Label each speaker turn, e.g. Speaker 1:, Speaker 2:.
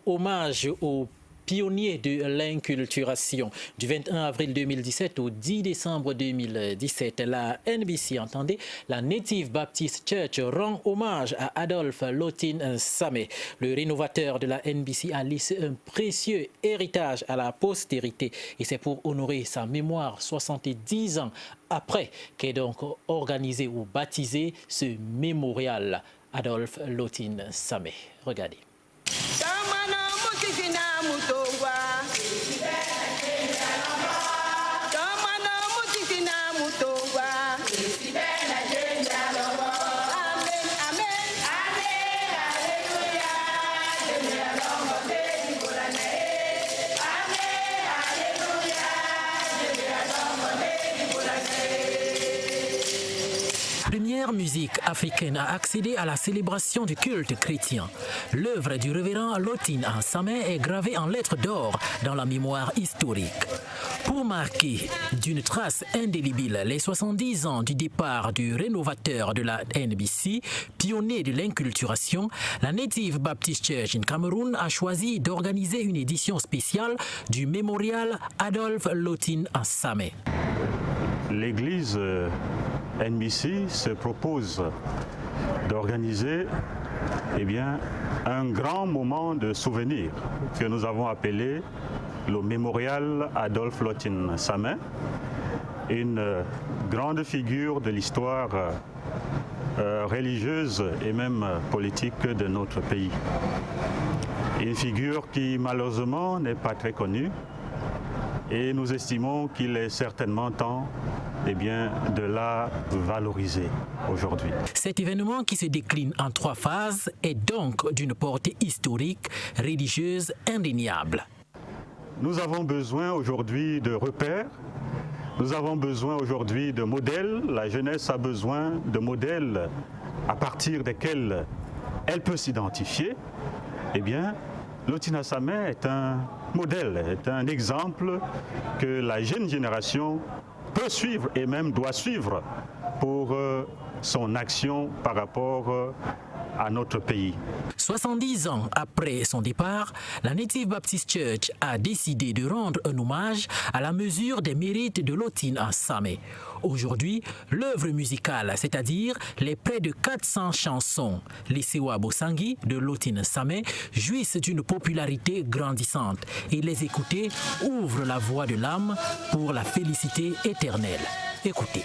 Speaker 1: Hommage aux pionniers de l'inculturation. Du 21 avril 2017 au 10 décembre 2017, la NBC, entendez, la Native Baptist Church rend hommage à Adolphe Lottin Samé. Le rénovateur de la NBC a laissé un précieux héritage à la postérité et c'est pour honorer sa mémoire 70 ans après qu'est donc organisé ou baptisé ce mémorial Adolphe Lottin Samé. Regardez. Première musique africaine à accéder à la célébration du culte chrétien. L'œuvre du révérend Lottin Samé est gravée en lettres d'or dans la mémoire historique. Pour marquer d'une trace indélébile les 70 ans du départ du rénovateur de la NBC, pionnier de l'inculturation, la Native Baptist Church in Cameroun a choisi d'organiser une édition spéciale du mémorial Adolphe Lottin Samé.
Speaker 2: L'église NBC se propose d'organiser un grand moment de souvenir que nous avons appelé le mémorial Adolphe Lottin Samé, une grande figure de l'histoire religieuse et même politique de notre pays. Une figure qui malheureusement n'est pas très connue et nous estimons qu'il est certainement temps de la valoriser aujourd'hui.
Speaker 1: Cet événement qui se décline en 3 phases est donc d'une portée historique, religieuse indéniable.
Speaker 2: Nous avons besoin aujourd'hui de repères, nous avons besoin aujourd'hui de modèles. La jeunesse a besoin de modèles à partir desquels elle peut s'identifier. Lottin Samé est un modèle, est un exemple que la jeune génération peut suivre et même doit suivre pour son action par rapport à notre pays.
Speaker 1: 70 ans après son départ, la Native Baptist Church a décidé de rendre un hommage à la mesure des mérites de Lottin Samé. Aujourd'hui, l'œuvre musicale, c'est-à-dire les près de 400 chansons, les Sewa Bosangi de Lottin Samé, jouissent d'une popularité grandissante et les écouter ouvre la voie de l'âme pour la félicité éternelle. Écoutez.